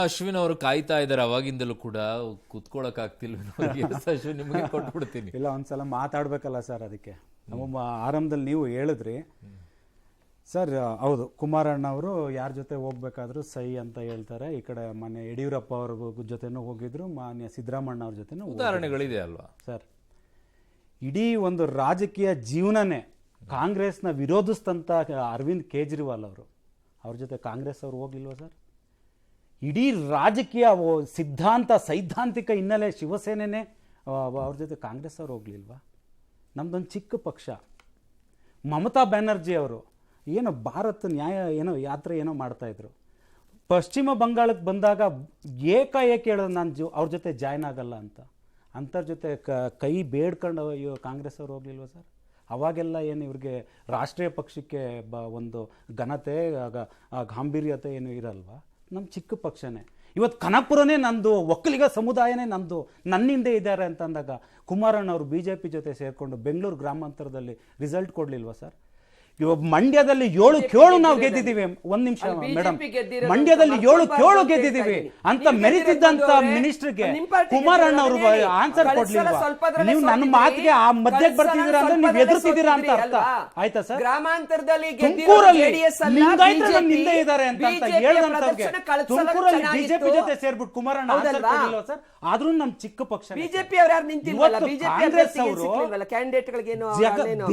ಅಶ್ವಿನ್ ಅವರು ಕಾಯ್ತಾ ಇದ್ದಾರೆ ಅವಾಗಿಂದಲೂ ಕೂಡ, ಕುತ್ಕೊಳಕ್ ಆಗ್ತಿಲ್ವ ಅಶ್ವಿನ್ ನಿಮಗೆ ಕೊಟ್ಬಿಡ್ತೀನಿ. ಇಲ್ಲ, ಒಂದ್ಸಲ ಮಾತಾಡ್ಬೇಕಲ್ಲ ಸರ್. ಅದಕ್ಕೆ ನಮ್ಮ ಆರಂಭದಲ್ಲಿ ನೀವು ಹೇಳಿದ್ರಿ ಸರ್. ಹೌದು, ಕುಮಾರಣ್ಣ ಅವರು ಯಾರ ಜೊತೆ ಹೋಗ್ಬೇಕಾದ್ರೂ ಸೈ ಅಂತ ಹೇಳ್ತಾರೆ. ಈ ಕಡೆ ಮಾನ್ಯ ಯಡಿಯೂರಪ್ಪ ಅವ್ರ ಜೊತೆನೂ ಹೋಗಿದ್ರು, ಮಾನ್ಯ ಸಿದ್ದರಾಮಣ್ಣ ಅವ್ರ ಜೊತೆನೂ ಉದಾಹರಣೆಗಳಿದೆ ಅಲ್ವಾ ಸರ್. ಇಡೀ ಒಂದು ರಾಜಕೀಯ ಜೀವನನೇ ಕಾಂಗ್ರೆಸ್ನ ವಿರೋಧಿಸ್ತಂತ ಅರವಿಂದ್ ಕೇಜ್ರಿವಾಲ್ ಅವರು, ಅವ್ರ ಜೊತೆ ಕಾಂಗ್ರೆಸ್ ಅವರು ಹೋಗ್ಲಿಲ್ವ ಸರ್? ಇಡೀ ರಾಜಕೀಯ ಸಿದ್ಧಾಂತ ಸೈದ್ಧಾಂತಿಕ ಹಿನ್ನೆಲೆ ಶಿವಸೇನೆನೇ ಅವ್ರ ಜೊತೆ ಕಾಂಗ್ರೆಸ್ ಅವರು ಹೋಗ್ಲಿಲ್ವಾ? ನಮ್ದೊಂದು ಚಿಕ್ಕ ಪಕ್ಷ. ಮಮತಾ ಬ್ಯಾನರ್ಜಿ ಅವರು ಏನೋ ಭಾರತ ನ್ಯಾಯ ಏನೋ ಯಾತ್ರೆ ಏನೋ ಮಾಡ್ತಾಯಿದ್ರು. ಪಶ್ಚಿಮ ಬಂಗಾಳಕ್ಕೆ ಬಂದಾಗ ಏಕಾಏಕಿ ಹೇಳೋದು ನಾನು ಅವ್ರ ಜೊತೆ ಜಾಯ್ನ್ ಆಗಲ್ಲ ಅಂತ. ಅಂಥವ್ರ ಜೊತೆ ಕೈ ಬೇಡ್ಕೊಂಡು ಕಾಂಗ್ರೆಸ್ ಅವ್ರು ಹೋಗ್ಲಿಲ್ವ ಸರ್? ಅವಾಗೆಲ್ಲ ಏನು ಇವ್ರಿಗೆ ರಾಷ್ಟ್ರೀಯ ಪಕ್ಷಕ್ಕೆ ಒಂದು ಘನತೆ ಗಾಂಭೀರ್ಯತೆ ಏನು ಇರಲ್ವಾ? ನಮ್ಮ ಚಿಕ್ಕ ಪಕ್ಷನೇ. ಇವತ್ತು ಕನಕಪುರನೇ ನಂದು, ಒಕ್ಕಲಿಗ ಸಮುದಾಯನೇ ನಂದು, ನನ್ನಿಂದೆ ಇದ್ದಾರೆ ಅಂತ ಅಂದಾಗ ಕುಮಾರಣ್ಣ ಅವರು BJP ಜೊತೆ ಸೇರಿಕೊಂಡು ಬೆಂಗಳೂರು ಗ್ರಾಮಾಂತರದಲ್ಲಿ ರಿಸಲ್ಟ್ ಕೊಡಲಿಲ್ವಾ ಸರ್? ಇವಾಗ ಮಂಡ್ಯದಲ್ಲಿ 7-7 ನಾವು ಗೆದ್ದಿದ್ದೀವಿ. ಒಂದ್ ನಿಮಿಷ ಮೇಡಮ್, ಮಂಡ್ಯದಲ್ಲಿ 7-7 ಗೆದ್ದಿದ್ದೀವಿ ಅಂತ ಮೆರಿತಿದ್ದಂತ ಮಿನಿಸ್ಟರ್ಗೆ ಕುಮಾರಣ್ಣ ಅವರು ಆನ್ಸರ್ ಕೊಡ್ಲಿಲ್ವಾ? ನೀವು ನನ್ನ ಮಾತಿಗೆ ಆ ಮಧ್ಯಕ್ಕೆ ಬರ್ತಿದ್ದೀರಾ ಅಂದ್ರೆ ನೀವು ಎದುರ್ತಿದ್ದೀರಾ ಅಂತ ಅರ್ಥ ಆಯ್ತಾ ಸರ್? ಗ್ರಾಮಾಂತರದಲ್ಲಿ ತುಮಕೂರಲ್ಲಿ ನಿಂದೆ ಇದ್ದಾರೆ ಅಂತ ಹೇಳಿದಂತವ್ರಿಗೆ ತುಮಕೂರಲ್ಲಿ BJP ಜೊತೆ ಸೇರ್ಬಿಟ್ಟು ಕುಮಾರಣ್ಣ ಆನ್ಸರ್ ಕೊಡ್ಲಿಲ್ವಾ ಸರ್? ಆದ್ರೂ ನಮ್ ಚಿಕ್ಕ ಪಕ್ಷ ಬಿಜೆಪಿ ಅವ್ರು ಯಾರು ನಿಂತಿಲ್ವಲ್ಲ, ಕಾಂಗ್ರೆಸ್ ಅವರು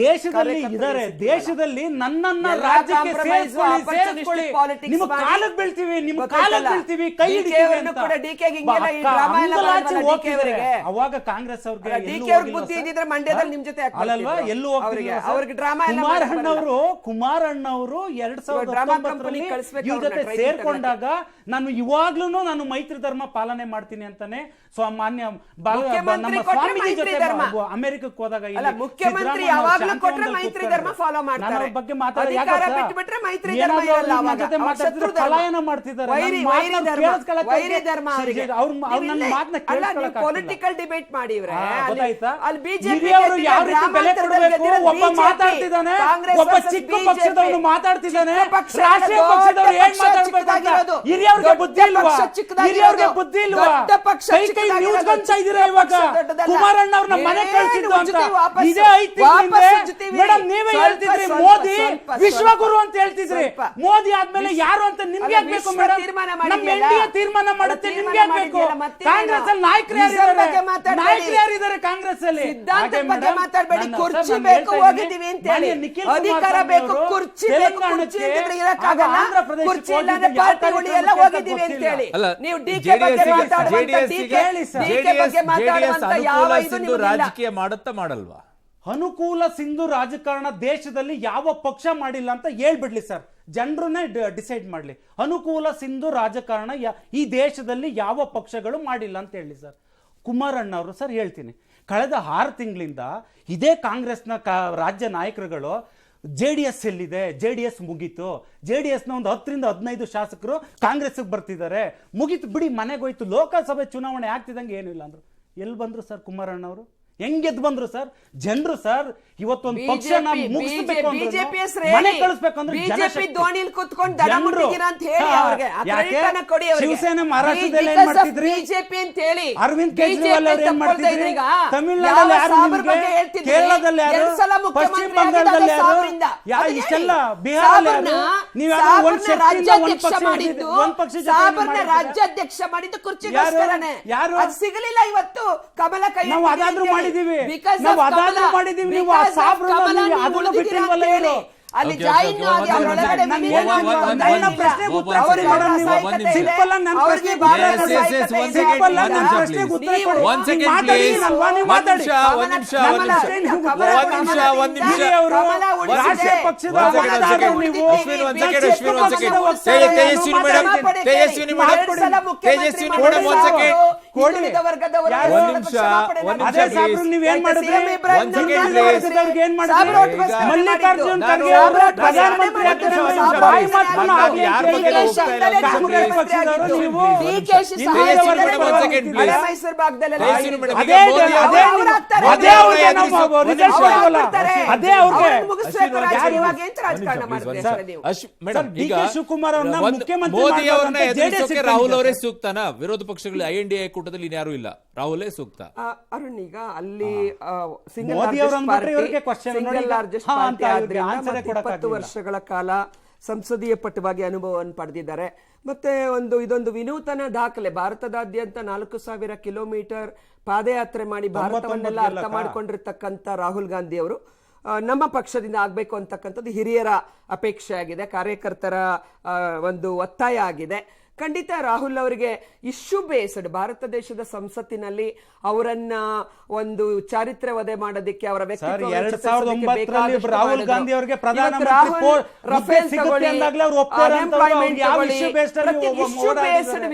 ದೇಶದಲ್ಲಿ ಇದ್ದಾರೆ. ದೇಶದಲ್ಲಿ ನನ್ನನ್ನ ರಾಜ್ಯಕ್ಕೆ ಸೇರಿಸ್ಕೊಳ್ಳಿ, ನಿಮ್ಮ ಕಾಲಕ್ಕೆ ಬೀಳ್ತೀವಿ, ನಿಮ್ಮ ಕಾಲಕ್ಕೆ ಬೀಳ್ತೀವಿ, ಕೈ ಹಿಡಿತೀವಿ ಅಂತ ಅವಾಗ ಕಾಂಗ್ರೆಸ್ ಅವ್ರಿಗೆ ಬುದ್ಧಿ ಇದ್ದಿದ್ರೆ ಮಂಡ್ಯದಲ್ಲಿ ನಿಮ್ ಜೊತೆ ಅಲ್ಲಲ್ವಾ ಎಲ್ಲೂ ಕುಮಾರಣ್ಣ ಅವರು 2019ರಲ್ಲಿ ಇವ್ರ ಜೊತೆ ಸೇರ್ಕೊಂಡಾಗ ನಾನು ಇವಾಗ್ಲೂ ನಾನು ಮೈತ್ರಿ ಧರ್ಮ ಪಾಲನೆ ಮಾಡ್ತೀನಿ ಅಂತಾನೆ ಮಾನ್ಯ ನಮ್ಮ ಸ್ವಾಮೀಜಿ ಜೊತೆ ಅಮೆರಿಕಕ್ಕೆ ಹೋದಾಗ ಮುಖ್ಯಮಂತ್ರಿ ಯಾವಾಗ್ಲೂ ಕೊಟ್ರೆ ಮೈತ್ರಿ ಧರ್ಮ ಫಾಲೋ ಮಾಡ್ತಾರೆ. ಬಗ್ಗೆ ಪಲಾಯನ ಮಾಡ್ತಿದ್ದಾರೆ. ಪೊಲಿಟಿಕಲ್ ಡಿಬೇಟ್ ಮಾಡಿ ಅಲ್ಲಿ ಬಿಜೆಪಿ ಒಬ್ಬ ಮಾತಾಡ್ತಿದ್ದಾನೆ, ಒಬ್ಬ ಚಿಕ್ಕ ಪಕ್ಷದವನು ಮಾತಾಡ್ತಿದ್ದಾನೆ, ರಾಷ್ಟ್ರೀಯ ಪಕ್ಷದವರು ಏನ್ ಮಾತಾಡ್ಬೇಕು? ಹಿರಿಯವ್ರಿಗೆ ಬುದ್ಧಿ ಇಲ್ವಾ? ಹಿರಿಯವ್ರಿಗೆ ಬುದ್ಧಿ ಇಲ್ವಾ? ಕೈ ಕೈ ನ್ಯೂಸ್ ಬಂತಾ ಇದೀರಾ ಇವಾಗ? ಕುಮಾರಣ್ಣ ಅವ್ರನ್ನ ಮನೆ ಕಳಿಸಿದ್ದು ಅಂತ ಇದೇ 5 ತಿಂಗಳಿಂದ ಮೇಡಮ್ ನೀವೇ ಹೇಳ್ತಿದ್ರಿ ಮೋದಿ ವಿಶ್ವಗುರು ಅಂತ ಹೇಳ್ತಿದ್ರಿ. ಮೋದಿ ಆದ್ಮೇಲೆ ಯಾರು ಅಂತ ನಿಮ್ಗೆ ಆಗ್ಬೇಕು ಮೇಡಮ್? ನಮ್ಮ NDA ತೀರ್ಮಾನ ಮಾಡುತ್ತೆ, ನಿಮ್ಗೆ ಆಗ್ಬೇಕು. ಕಾಂಗ್ರೆಸ್ ಅಲ್ಲಿ ನಾಯಕರು ಯಾರಿದ್ದಾರೆ? ಕಾಂಗ್ರೆಸ್ ಅಲ್ಲಿ ಸಿದ್ಧಾಂತದ ಬಗ್ಗೆ ಮಾತಾಡಬೇಡಿ. ಕುರ್ಚಿ ಬೇಕು, ಹೋಗಿದ್ದೀವಿ ಅಂತ ಹೇಳಿ. ಅಧಿಕಾರ ಬೇಕು, ಕುರ್ಚಿ ಬೇಕು. ಕುರ್ಚಿ ಇದ್ರೆ ಇರಕ್ಕಾಗಲ್ಲ, ಕುರ್ಚಿ ಇಲ್ಲದೆ ಪಾರ್ಟಿ ಉಳಿಯಲ್ಲ, ಹೋಗಿದ್ದೀವಿ ಅಂತ ಹೇಳಿ. ನೀವು ಡಿಕೆ ಬಗ್ಗೆ ಮಾತಾಡುವಂತ ಯಾವ ಇದು ರಾಜಕೀಯ ಮಾಡುತ್ತಾ ಮಾಡಲ್ವಾ? ಅನುಕೂಲ ಸಿಂಧು ರಾಜಕಾರಣ ದೇಶದಲ್ಲಿ ಯಾವ ಪಕ್ಷ ಮಾಡಿಲ್ಲ ಅಂತ ಹೇಳ್ಬಿಡ್ಲಿ ಸರ್, ಜನರನ್ನೇ ಡಿಸೈಡ್ ಮಾಡ್ಲಿ. ಅನುಕೂಲ ಸಿಂಧು ರಾಜಕಾರಣ ಈ ದೇಶದಲ್ಲಿ ಯಾವ ಪಕ್ಷಗಳು ಮಾಡಿಲ್ಲ ಅಂತ ಹೇಳಿ ಸರ್. ಕುಮಾರಣ್ಣ ಅವರು ಸರ್ ಹೇಳ್ತೀನಿ, ಕಳೆದ 6 ತಿಂಗಳಿಂದ ಇದೇ ಕಾಂಗ್ರೆಸ್ನ ರಾಜ್ಯ ನಾಯಕರುಗಳು JDS ಎಲ್ಲಿದೆ, JDS ಮುಗೀತು, JDSನ ಒಂದು 10ರಿಂದ 15 ಶಾಸಕರು ಕಾಂಗ್ರೆಸ್ಗೆ ಬರ್ತಿದ್ದಾರೆ, ಮುಗೀತು ಬಿಡಿ, ಮನೆಗೆ ಹೋಯ್ತು, ಲೋಕಸಭೆ ಚುನಾವಣೆ ಆಗ್ತಿದಂಗೆ ಏನೂ ಇಲ್ಲ ಅಂದ್ರು. ಎಲ್ಲಿ ಬಂದ್ರು ಸರ್ ಕುಮಾರಣ್ಣ ಅವರು? ಹೆಂಗೆದ್ದು ಬಂದ್ರು ಸರ್? ಜನರು ಸರ್ ಇವತ್ತೊಂದು ಪಕ್ಷನ ಮುಗಿಸ್ಬೇಕು ಅಂದ್ರೆ, ಮನೆ ಕಳಿಸ್ಬೇಕು ಅಂದ್ರೆ ಶಿವಸೇನೆ ಮಹಾರಾಷ್ಟ್ರದಲ್ಲಿ ಏನ್ ಮಾಡ್ತಿದ್ರಿ? ಅರವಿಂದ್ ಕೇಜ್ರಿವಾಲ್ ಅವ್ರು ಏನ್ ಮಾಡ್ತಿದ್ರಿ? ತಮಿಳುನಾಡಲ್ಲಿ ಯಾರು? ಕೇರಳದಲ್ಲಿ ಯಾರು? ಪಶ್ಚಿಮ ಬಂಗಾಳದಲ್ಲಿ ಯಾರು? ಇಷ್ಟೆಲ್ಲ ಬಿಹಾರಲ್ಲಿ ಯಾರು? ನೀವು ಒಂದ್ ಪಕ್ಷ ರಾಜ್ಯಾಧ್ಯಕ್ಷ ಮಾಡಿದ್ದು ಕುರ್ಚಿಗೋಸ್ಕರನೇ. ಯಾರು ಸಿಗಲಿಲ್ಲ ಇವತ್ತು ಕಮಲ ಕೈ. ನಾವು ಅದಾದ್ರೂ ಮಾಡಿದೀವಿ, ನಾವು ಅದಾದ್ರೂ ಮಾಡಿದೀವಿ. ನೀವು ಆ ಸಾಬ್ರನ್ನ ಅದನ್ನ ಬಿಟ್ಟಿಲ್ವಲ್ಲ ಹೇಳಿ. ಅಲ್ಲಿ ಜಾಯಿನ್ ಆಗಿ ಅವರೊಳಗಡೆ ನನ್ನ ಪ್ರಶ್ನೆ ಉತ್ತರ ಕೊಡಿ ಮೇಡಮ್. ನೀವು ಸಿಂಪಲ್ ಆಗಿ ನನ್ನ ಪ್ರಶ್ನೆ ರಾಷ್ಟ್ರೀಯ ಪಕ್ಷದ ತೇಜಸ್ವಿನಿ ಮೇಡಮ್ ಕೊಡಿ. ಹಿಂದುಳಿದ ವರ್ಗದವರು ಯಾರು? ಕ್ಷಮಾಪಣೆ ಒಂದ್ ನಿಮಿಷ, ಮಾಡಿದ್ರು. ಅದೇ ಸಾಬ್ರು ನೀವೇನ್ ಮಾಡಿದ್ರಿ? CM ಇಬ್ರಾಹಿಂ ಒಂದ್ second ನಮ್ನ please. ಮಾಡಿದ್ರಿ. ಏನ್ ಮಾಡಿದ್ರಿ? ಸಾಬ್ರು ಒಟ್ಟಿಗೆ ಮಲ್ಲಿಕಾರ್ಜುನ್ ಮಾಡಿದ್ದು. ಖರ್ಗೆ ಸಾಬ್ರು ಅವರು ಒಟ್ಟಿಗೆ ಪ್ರಧಾನಮಂತ್ರಿ ಮಾಡಿದ್ದು. ಆಗ್ತಾರೆ. ಸಾಬ್ರು ಬಾಯಿ ಒಟ್ಟಿಗೆ ಮಾತನ್ನ ಮಾಡಿದ್ದು. ಆಗ್ಲಿ ಯಾರ ಅಂತ ಬಗ್ಗೆ ಹೇಳಿ ಹೋಗ್ತಾ ಇಲ್ಲ? ಕಾಂಗ್ರೆಸ್ ಪಕ್ಷದವರು ನೀವು DKಶಿ ಹಿಂದುಳಿದ ಸಹಾಯ ವರ್ಗದ ಒಂದ್ second please. ಹಳೆ ಮೈಸೂರು ಭಾಗದಲ್ಲೆಲ್ಲ ದಯವಿಟ್ಟು ಆಗಿದ್ದು. ಮೇಡಮ್, ಅದೇ ಈಗ ಮೋದಿ ಅದೇ ಅವ್ರು ಆಗ್ತಾರೆ. ಅದೇ ಅವ್ರಿಗೆ ನಾವು ಒಂದ್ ರಿಸಲ್ಟ್ ನಿಮಿಷ. ಕೊಡೋಲ್ಲ. ಅದೇ ಅವ್ರಿಗೆ ಅವ್ರನ್ನ ಮುಗಿಸ್ಬೇಕು ಅಶ್ವಿನ್ ರಾಜಕೀಯ. ಯಾರು? ಇವಾಗ ಏನ್ ರಾಜಕಾರಣ ಒಂದ್ ಮಾಡಿದ್ರಿ ನಿಮಿಷ. ಸರ್ ನೀವು? ಮೇಡಮ್, ಡಿ ಈಗ ಕೆ ಶಿವಕುಮಾರ್ ಅವ್ರನ್ನ ಒಂದು ಮುಖ್ಯಮಂತ್ರಿ ಮೋದಿ ಅವ್ರನ್ನ ಮಾಡ್ಬೇಕಂತ ಎದುರಿಸೋಕೆ JDS ರಾಹುಲ್ ಅವರೇ ಇಟ್ಕೊಂಡಿದ್ದಾರೆ. ಸೂಕ್ತನಾ? ವಿರೋಧ ಪಕ್ಷಗಳು INDA ಕೂಟದಲ್ಲಿ ಇನ್ಯಾರು ಇಲ್ಲ, ರಾಹುಲೇ ಸೂಕ್ತ. ಅರುಣ್, ಈಗ ಅಲ್ಲಿ ಸಿಂಗಲ್ ಮೋದಿ ಅವ್ರು ಅಂದ್ಬಿಟ್ರೆ ಇವ್ರಿಗೆ question ನೋಡಿ ಸಿಂಗಲ್ ಈಗ. ಲಾರ್ಜೆಸ್ಟ್ ಹಾ ಪಾರ್ಟಿ ಅಂತ ಇವ್ರಿಗೆ ಆದ್ರಿಂದ answer ಮತ್ತೆ ಕೊಡಕ್ಕಾಗ್ಲಿಲ್ಲ. 20 ವರ್ಷಗಳ ಕಾಲ ಸಂಸದೀಯ ಪಟುವಾಗಿ ಅನುಭವವನ್ನು ಪಡೆದಿದ್ದಾರೆ. ಮತ್ತೆ ಇದೊಂದು ವಿನೂತನ ದಾಖಲೆ. ಭಾರತದಾದ್ಯಂತ 4,000 ಕಿಲೋಮೀಟರ್ ಪಾದಯಾತ್ರೆ ಮಾಡಿ ಭಾರತವನ್ನೆಲ್ಲ ಅರ್ಥ ಮಾಡಿಕೊಂಡಿರ್ತಕ್ಕಂಥ ರಾಹುಲ್ ಗಾಂಧಿ ಅವರು ನಮ್ಮ ಪಕ್ಷದಿಂದ ಆಗ್ಬೇಕು ಅಂತಕ್ಕಂಥದ್ದು ಹಿರಿಯರ ಅಪೇಕ್ಷೆ ಆಗಿದೆ, ಕಾರ್ಯಕರ್ತರ ಒಂದು ಒತ್ತಾಯ ಆಗಿದೆ. ಖಂಡಿತ ರಾಹುಲ್ ಅವರಿಗೆ ಇಶ್ಯೂ ಬೇಸ್ಡ್ ಭಾರತ ದೇಶದ ಸಂಸತ್ತಿನಲ್ಲಿ ಅವರನ್ನ ಒಂದು ಚಾರಿತ್ರ್ಯ ವಧೆ ಮಾಡೋದಕ್ಕೆ ಅವರ ವ್ಯಕ್ತಿತ್ವ 2009ರಲ್ಲಿ ರಾಹುಲ್ ಗಾಂಧಿ ಅವರಿಗೆ ಪ್ರಧಾನಮಂತ್ರಿ ರಫೇಲ್ ಸಿಗುತ್ತೆ ಅಂದಾಗಲೇ ಅವರು ಒಪ್ತಾರೆ ಅಂತ ಅವ್ರು ಯಾವ issue based ಅಲ್ಲಿ ಓಡಾಡಿದ್ದಾರೆ?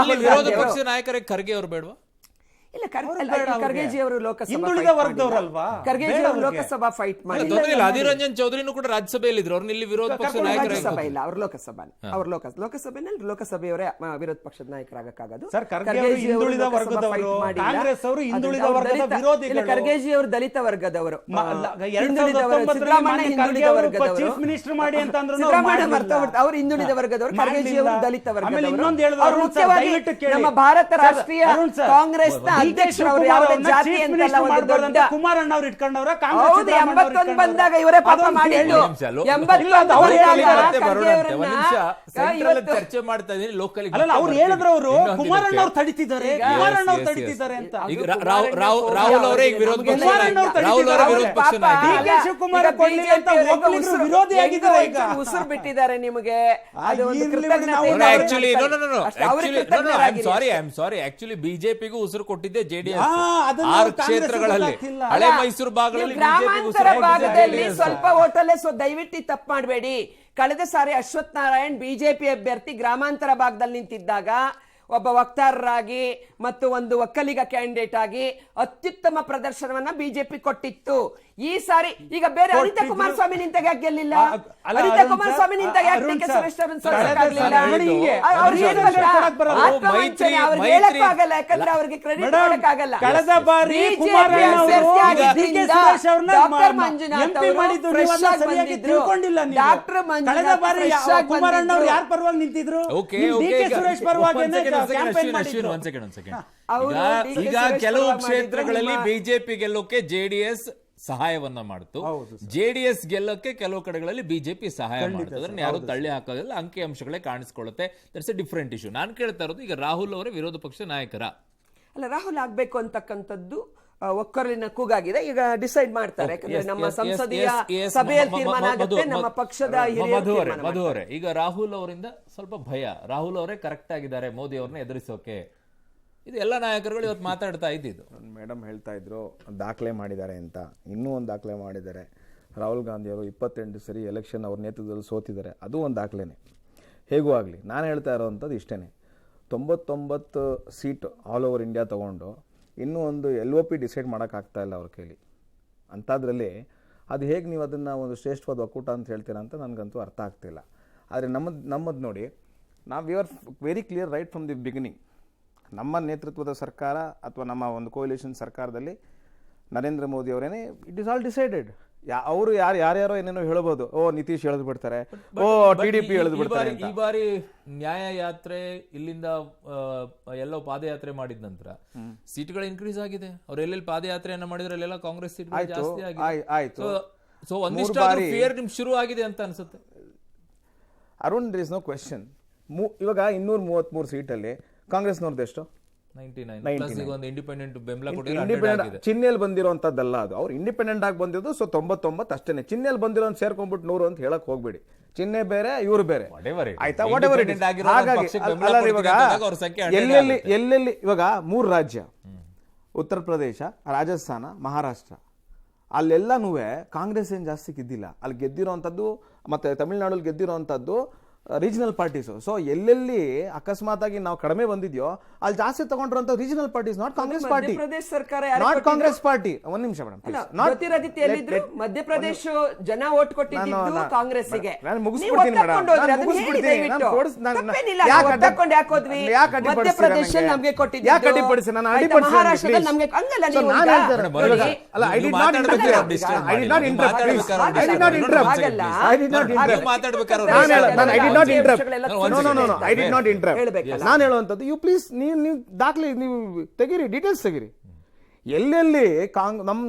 ಅಲ್ಲಿ ವಿರೋಧ ಪಕ್ಷದ ನಾಯಕರೇ ಖರ್ಗೆ ಅವರು ಬೇಡವಾ? ಇಲ್ಲ, ಖರ್ಗೆಜಿ ಅವರು ಹಿಂದುಳಿದ ವರ್ಗದವರಲ್ವಾ? ಖರ್ಗೆಜಿ ಅವರು ಲೋಕಸಭಾ ಫೈಟ್ ಮಾಡಿ ತೊಂದರೆ ಇಲ್ಲ. ಅಧೀರ್ ರಂಜನ್ ಚೌಧರಿನೂ ಕೂಡ ರಾಜ್ಯಸಭೆಯಲ್ಲಿ ಇದ್ರು, ಅವ್ರನ್ನ ಇಲ್ಲಿ ವಿರೋಧ ಪಕ್ಷದ ನಾಯಕರಾಗಿ ರಾಜ್ಯಸಭೆ ಇಲ್ಲ, ಅವರು ಲೋಕಸಭೆಯಲ್ಲಿ ಲೋಕಸಭೆಯವರೇ ವಿರೋಧ ಪಕ್ಷದ ನಾಯಕರಾಗಕ್ಕಾಗದು. ಸರ್, ಖರ್ಗೆ ಅವರು ಹಿಂದುಳಿದ ವರ್ಗದವರು, ಕಾಂಗ್ರೆಸ್ ಅವರು ಹಿಂದುಳಿದ ವರ್ಗದ ವಿರೋಧಿಗಳು. ಖರ್ಗೆಜಿ ಅವರು ದಲಿತ ವರ್ಗದವರು, 2019ರಲ್ಲಿ ಸಿದ್ದರಾಮಯ್ಯ ಹಿಂದುಳಿದ ವರ್ಗದವರು, ಚೀಫ್ ಮಿನಿಸ್ಟರ್ ಮಾಡಿ ಅಂತಂದ್ರು ಅವರು ಹಿಂದುಳಿದ ವರ್ಗದವರು, ಖರ್ಗೆಜಿ ಅವರು ದಲಿತ ವರ್ಗದವರು. ಇನ್ನೊಂದು ಹೇಳೋದು ಅವರು ಮುಖ್ಯವಾಗಿ ನಮ್ಮ ಭಾರತ ರಾಷ್ಟ್ರೀಯ ಕಾಂಗ್ರೆಸ್ ಅಧ್ಯಕ್ಷರು ಯಾವುದೇ ಜಾತಿ ಅಂತಲ್ಲ, ಒಂದು ದೊಡ್ಡ ಕುಮಾರಣ್ಣ ಅವ್ರು ಇಟ್ಕೊಂಡವ್ರ ಹೌದು 81 ಬಂದಾಗ ಇವರೇ ಪಾಪ ಮಾಡಿದ್ದು. 81 ಚರ್ಚೆ ಮಾಡ್ತಾ ಇದೀನಿ ಲೋಕಲ್. ಅಲ್ಲ, ಅವ್ರು ಹೇಳಿದ್ರು, ಅವರು ಕುಮಾರಣ್ಣ ಅವ್ರು ತಡಿತಿದ್ದಾರೆ, ಕುಮಾರಣ್ಣ ಅವ್ರು ತಡಿತಿದ್ದಾರೆ ಅಂತ. ಈಗ ರಾಹುಲ್ ಅವರೇ ಈಗ ವಿರೋಧ ಪಕ್ಷ ರಾಹುಲ್ ಅವರ ವಿರೋಧ ಪಕ್ಷ ನಾಯಕ. ಡಿ ಕೆ ಶಿವಕುಮಾರ್ ಕೊಡ್ಲಿ ಅಂತ ಒಕ್ಕಲಿಗರು ವಿರೋಧಿಯಾಗಿದ್ದಾರೆ. ಈಗ ಉಸಿರು ಬಿಟ್ಟಿದ್ದಾರೆ ನಿಮಗೆ. ಅದು ಒಂದು ಇರ್ಲಿ ಕೃತಜ್ಞತೆ ನಾವು ಇದೆ. Actually I am sorry actually ಬಿಜೆಪಿಗೂ ಉಸಿರು ಕೊಟ್ಟಿದ್ದೆ JDS ಅದನ್ನ 6 ಕಾಂಗ್ರೆಸ್ ಕ್ಷೇತ್ರಗಳಲ್ಲಿ, ಗೊತ್ತಿಲ್ಲ. ಹಳೆ ಮೈಸೂರು ಭಾಗಗಳಲ್ಲಿ ಗ್ರಾಮಾಂತರ ಭಾಗದಲ್ಲಿ ಸ್ವಲ್ಪ ಓಟಲ್ಲೇ ದಯವಿಟ್ಟು ತಪ್ಪು ಮಾಡಬೇಡಿ. ಕಳೆದ ಸಾರಿ ಅಶ್ವಥ್ ನಾರಾಯಣ್ ಬಿಜೆಪಿ ಅಭ್ಯರ್ಥಿ ಗ್ರಾಮಾಂತರ ಭಾಗದಲ್ಲಿ ನಿಂತಿದ್ದಾಗ ಒಬ್ಬ ವಕ್ತಾರರಾಗಿ ಮತ್ತು ಒಂದು ಒಕ್ಕಲಿಗ ಕ್ಯಾಂಡಿಡೇಟ್ ಆಗಿ ಅತ್ಯುತ್ತಮ ಪ್ರದರ್ಶನವನ್ನ ಬಿಜೆಪಿ ಕೊಟ್ಟಿತ್ತು. ಈ ಸಾರಿ ಈಗ ಬೇರೆ ಅನಿತಾ ಕುಮಾರಸ್ವಾಮಿ ನಿಂತಾಗ ಯಾಕೆ ಗೆಲ್ಲಿಲ್ಲ? ಅನಿತಾ ಕುಮಾರಸ್ವಾಮಿ ನಿಂತಾಗ ಯಾಕೆ ಡಿ ಕೆ ಸುರೇಶ್ ಅವರನ್ನು ಸೋಲಿಸಕ್ಕಾಗ್ಲಿಲ್ಲ? ಯಾಕಂದ್ರೆ ಅವ್ರಿಗೆ ಕ್ರೆಡಿಟ್ ಕೊಡಕ್ಕಾಗಲ್ಲ. ಕಳೆದ ಬಾರಿ ಕುಮಾರಣ್ಣ ಅವರು ಡಿ ಕೆ ಸುರೇಶ್ ಅವ್ರನ್ನ ಡಾಕ್ಟರ್ ಮಂಜುನಾಥ್ MP ಮಾಡಿದ್ದು ನೀವೆಲ್ಲ ಸರಿಯಾಗಿ ತಿಳ್ಕೊಂಡಿಲ್ಲ ನೀವು. ಡಾಕ್ಟರ್ ಕಳೆದ ಬಾರಿ ಕುಮಾರಣ್ಣ ಅವರು ಯಾರ ಪರವಾಗಿ ನಿಂತಿದ್ರು? ಡಿ ಕೆ ಸುರೇಶ್ ಪರವಾಗಿ ಈಗ ಕೆಲವು ಕ್ಷೇತ್ರಗಳಲ್ಲಿ ಬಿಜೆಪಿ ಗೆಲ್ಲೋಕೆ JDS ಸಹಾಯವನ್ನ ಮಾಡ್ತು, JDS ಗೆಲ್ಲೋಕೆ ಕೆಲವು ಕಡೆಗಳಲ್ಲಿ ಬಿಜೆಪಿ ಸಹಾಯ ಮಾಡ್ತು. ಅದನ್ನ ಯಾರು ತಳ್ಳಿ ಹಾಕೋದಿಲ್ಲ, ಅಂಕಿ ಅಂಶಗಳೇ ಕಾಣಿಸ್ಕೊಳ್ಳುತ್ತೆ. That's a different issue. ನಾನು ಕೇಳ್ತಾ ಇರೋದು, ಈಗ ರಾಹುಲ್ ಅವರೇ ವಿರೋಧ ಪಕ್ಷ ನಾಯಕರ ಅಲ್ಲ, ರಾಹುಲ್ ಆಗ್ಬೇಕು ಅಂತಕ್ಕಂಥದ್ದು ಒಕ್ಕಲಿನ ಕೂಗಾಗಿದೆ. ಈಗ ಡಿಸೈಡ್ ಮಾಡ್ತಾರೆ, ಯಾಕಂದ್ರೆ ನಮ್ಮ ಸಂಸದೀಯ ಸಭೆಯಲ್ಲಿ ತೀರ್ಮಾನ ಆಗುತ್ತೆ, ನಮ್ಮ ಪಕ್ಷದ ಮಧು ಅವರೇ, ಈಗ ರಾಹುಲ್ ಅವರಿಂದ ಸ್ವಲ್ಪ ಭಯ. ರಾಹುಲ್ ಅವರೇ ಕರೆಕ್ಟ್ ಆಗಿದ್ದಾರೆ ಮೋದಿ ಅವ್ರನ್ನ ಎದುರಿಸೋಕೆ, ಇದು ಎಲ್ಲ ನಾಯಕರುಗಳು ಇವತ್ತು ಮಾತಾಡ್ತಾ ಇದ್ದಿದ್ದು. ಮೇಡಮ್ ಹೇಳ್ತಾ ಇದ್ರು ದಾಖಲೆ ಮಾಡಿದ್ದಾರೆ ಅಂತ. ಇನ್ನೂ ಒಂದು ದಾಖಲೆ ಮಾಡಿದ್ದಾರೆ. ರಾಹುಲ್ ಗಾಂಧಿ ಅವರು 28 ಸರಿ ಎಲೆಕ್ಷನ್ ಅವ್ರ ನೇತೃತ್ವದಲ್ಲಿ ಸೋತಿದ್ದಾರೆ, ಅದು ಒಂದು ದಾಖಲೆನೇ. ಹೇಗೂ ಆಗಲಿ, ನಾನು ಹೇಳ್ತಾ ಇರೋವಂಥದ್ದು ಇಷ್ಟೇ, 99 ಸೀಟ್ ಆಲ್ ಓವರ್ ಇಂಡಿಯಾ ತೊಗೊಂಡು ಇನ್ನೂ ಒಂದು LOP ಡಿಸೈಡ್ ಮಾಡೋಕ್ಕಾಗ್ತಾ ಇಲ್ಲ ಅವ್ರ ಕೈಲಿ. ಅಂಥದ್ರಲ್ಲಿ ಅದು ಹೇಗೆ ನೀವು ಅದನ್ನು ಒಂದು ಶ್ರೇಷ್ಠವಾದ ಒಕ್ಕೂಟ ಅಂತ ಹೇಳ್ತೀರಾ ಅಂತ ನನಗಂತೂ ಅರ್ಥ ಆಗ್ತಿಲ್ಲ. ಆದರೆ ನಮ್ಮದು ನೋಡಿ, ನಾವು we are very clear right from the beginning. ನಮ್ಮ ನೇತೃತ್ವದ ಸರ್ಕಾರ ಅಥವಾ ನಮ್ಮ ಒಂದು ಕೋಲಿಷನ್ ಸರ್ಕಾರದಲ್ಲಿ ನರೇಂದ್ರ ಮೋದಿ ಅವರೇನೆ ಇಟ್ ಇಸ್ ಆಲ್ ಡಿಸೈಡೆಡ್. ಅವರು ಯಾರ್ಯಾರೋ ಏನೇನೋ ಹೇಳ್ಬೋದು, ನಿತೀಶ್ ಎಳೆದು ಬಿಡ್ತಾರೆ, TDP ಎಳೆದು ಬಿಡ್ತಾರೆ. ಈ ಬಾರಿ ನ್ಯಾಯ ಯಾತ್ರೆ ಇಲ್ಲಿಂದ ಎಲ್ಲೋ ಪಾದಯಾತ್ರೆ ಮಾಡಿದ ನಂತರ ಸೀಟ್ಗಳು ಇನ್ಕ್ರೀಸ್ ಆಗಿದೆ. ಅವ್ರು ಎಲ್ಲೆಲ್ಲಿ ಪಾದಯಾತ್ರೆಯನ್ನ ಮಾಡಿದ್ರೆ ಅಲ್ಲೆಲ್ಲ ಕಾಂಗ್ರೆಸ್ ಸೀಟ್ ಜಾಸ್ತಿ ಆಗಿದೆ. ಸೊ ಒಂದಿಷ್ಟು ಫಿಯರ್ ನಿಮ್ ಶುರು ಆಗಿದೆ ಅಂತ ಅನ್ಸುತ್ತೆ. Arun, there is no question. ಇವಾಗ 233 ಸೀಟಲ್ಲಿ ಕಾಂಗ್ರೆಸ್ನವ್ರದ್ದು ಎಷ್ಟು? 99. ಇಂಡಿಪೆಂಡೆಂಟ್ ಚಿಹ್ನೆಯಲ್ಲಿ ಬಂದಿರೋಂಥದ್ದಲ್ಲ ಅದು. ಅವ್ರು ಇಂಡಿಪೆಂಡೆಂಟ್ ಆಗಿ ಬಂದಿರೋದು 99 ಅಷ್ಟೇನೆ. ಚಿಹ್ನೆಯಲ್ಲಿ ಬಂದಿರೋ ಸೇರ್ಕೊಂಡ್ಬಿಟ್ಟು 100 ಅಂತ ಹೇಳಕ್ ಹೋಗ್ಬೇಡಿ. ಚಿಹ್ನೆ ಬೇರೆ, ಇವರು ಬೇರೆ, ಆಯ್ತಾ? What ever it is. ಹಾಗಾಗಿ ಎಲ್ಲೆಲ್ಲಿ ಇವಾಗ 3 ರಾಜ್ಯ, ಉತ್ತರ ಪ್ರದೇಶ, ರಾಜಸ್ಥಾನ, ಮಹಾರಾಷ್ಟ್ರ, ಅಲ್ಲೆಲ್ಲನೂ ಕಾಂಗ್ರೆಸ್ ಏನು ಜಾಸ್ತಿ ಗೆದ್ದಿಲ್ಲ. ಅಲ್ಲಿ ಗೆದ್ದಿರೋಂಥದ್ದು ಮತ್ತೆ ತಮಿಳ್ನಾಡಲ್ಲಿ ಗೆದ್ದಿರೋಂಥದ್ದು ರೀಜನಲ್ ಪಾರ್ಟೀಸು. ಸೊ ಎಲ್ಲೆಲ್ಲಿ ಅಕಸ್ಮಾತ್ ಆಗಿ ನಾವು ಕಡಿಮೆ ಬಂದಿದ್ಯೋ ಅಲ್ಲಿ ಜಾಸ್ತಿ ತಗೊಂಡ್ರಂತ regional parties, not Congress party, Madhya Pradesh ಸರ್ಕಾರ ಯಾರು ನಾಟ್ ಕೊಟ್ಟಿದ್ದು? ಕಾಂಗ್ರೆಸ್ ಪಾರ್ಟಿ. ಒಂದ್ ನಿಮಿಷ ಮೇಡಮ್, ಜ್ಯೋತಿರಾದಿತ್ಯ ಎಲ್ಲಿದ್ರು? ಮಧ್ಯಪ್ರದೇಶ ಜನ ಓಟ್ ಕೊಟ್ಟಿದ್ದು ಕಾಂಗ್ರೆಸ್ಸಿಗೆ. ನಾನು ಮುಗಿಸ್ಬಿಡ್ತೀನಿ ಮೇಡಮ್, ನಾನು ಮುಗಿಸ್ಬಿಡ್ತೀನಿ. ಮಧ್ಯಪ್ರದೇಶ ನಮ್ಗೆ ಕೊಟ್ಟಿದ್ದು, ಯಾಕೆ ಅಡ್ಡಿಪಡಿಸಿ? ನಾನು ಮಹಾರಾಷ್ಟ್ರದಲ್ಲಿ ನಮ್ಗೆ ಹಂಗಲ್ಲ. ನೀವು ನಾನು ಹೇಳುವಂತದ್ದು, ಯು ಪ್ಲೀಸ್ ನೀವು ದಾಖಲೆ ನೀವು ತೆಗೀರಿ, ಡೀಟೇಲ್ಸ್ ತೆಗೀರಿ. ಎಲ್ಲೆಲ್ಲಿ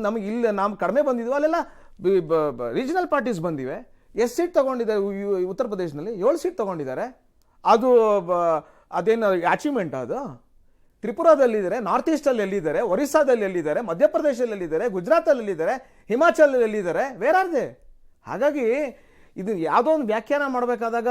ನಮ್ಗೆ ಇಲ್ಲ ನಾವು ಕಡಿಮೆ ಬಂದಿದ್ವು ಅಲ್ಲೆಲ್ಲ ರೀಜನಲ್ ಪಾರ್ಟೀಸ್ ಬಂದಿವೆ. ಎಷ್ಟು ಸೀಟ್ ತಗೊಂಡಿದ್ದಾರೆ ಉತ್ತರ ಪ್ರದೇಶದಲ್ಲಿ? 7 ಸೀಟ್ ತಗೊಂಡಿದ್ದಾರೆ. ಅದು ಅದೇನು ಅಚೀವ್ಮೆಂಟ್? ಅದು ತ್ರಿಪುರಾದಲ್ಲಿದ್ದಾರೆ, ನಾರ್ತ್ ಈಸ್ಟಲ್ಲಿ ಎಲ್ಲಿದ್ದಾರೆ, ಒರಿಸ್ಸಾದಲ್ಲಿ ಎಲ್ಲಿದ್ದಾರೆ, ಮಧ್ಯಪ್ರದೇಶದಲ್ಲಿ ಎಲ್ಲಿದ್ದಾರೆ, ಗುಜರಾತಲ್ಲಿ ಎಲ್ಲಿದ್ದಾರೆ, ಹಿಮಾಚಲಲ್ಲಿ ಎಲ್ಲಿದ್ದಾರೆ, ವೇರ್ ಆರ್ ದೇ? ಹಾಗಾಗಿ ಇದು ಯಾವುದೋ ಒಂದು ವ್ಯಾಖ್ಯಾನ ಮಾಡಬೇಕಾದಾಗ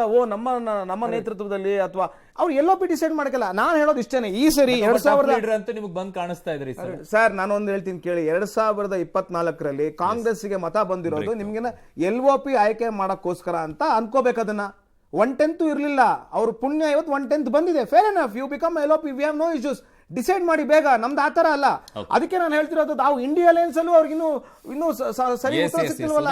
ನಮ್ಮ ನೇತೃತ್ವದಲ್ಲಿ ಅಥವಾ ಅವ್ರು ಎಲ್ಲೋ ಡಿಸೈಡ್ ಮಾಡಕ್ಕಲ್ಲ. ನಾನು ಹೇಳೋದು ಇಷ್ಟೇನೆ, ಈ ಸರಿ 2000 ಅಂತ ನಿಮ್ಗೆ ಬಂದ್ ಕಾಣಿಸ್ತಾ ಇದ್ರಿ ಸರ್. ನಾನು ಒಂದು ಹೇಳ್ತೀನಿ ಕೇಳಿ, 2024ರಲ್ಲಿ ಕಾಂಗ್ರೆಸ್ಗೆ ಮತ ಬಂದಿರೋದು ನಿಮ್ಗೆ LOP ಆಯ್ಕೆ ಮಾಡಕ್ಕೋಸ್ಕರ ಅಂತ ಅನ್ಕೋಬೇಕು. ಅದನ್ನ 1/10 ಇರ್ಲಿಲ್ಲ, ಅವ್ರ ಪುಣ್ಯ ಇವತ್ತು 1/10 ಬಂದಿದೆ. Fair enough, you become LOP, we have no issues. Decide ಮಾಡಿ ಬೇಗ, ನಮ್ದು ಆತರ ಅಲ್ಲ. ಅದಕ್ಕೆ ನಾನು ಹೇಳ್ತಿರೋದು, ನಾವು ಇಂಡಿಯಾ ಅಲಯನ್ಸ್ ಅಲ್ಲೂ ಅವ್ರಿಗಿನ್ನೂ ಸರಿ ಉತ್ತರ ಸಿಗ್ತಿಲ್ವಲ್ಲ.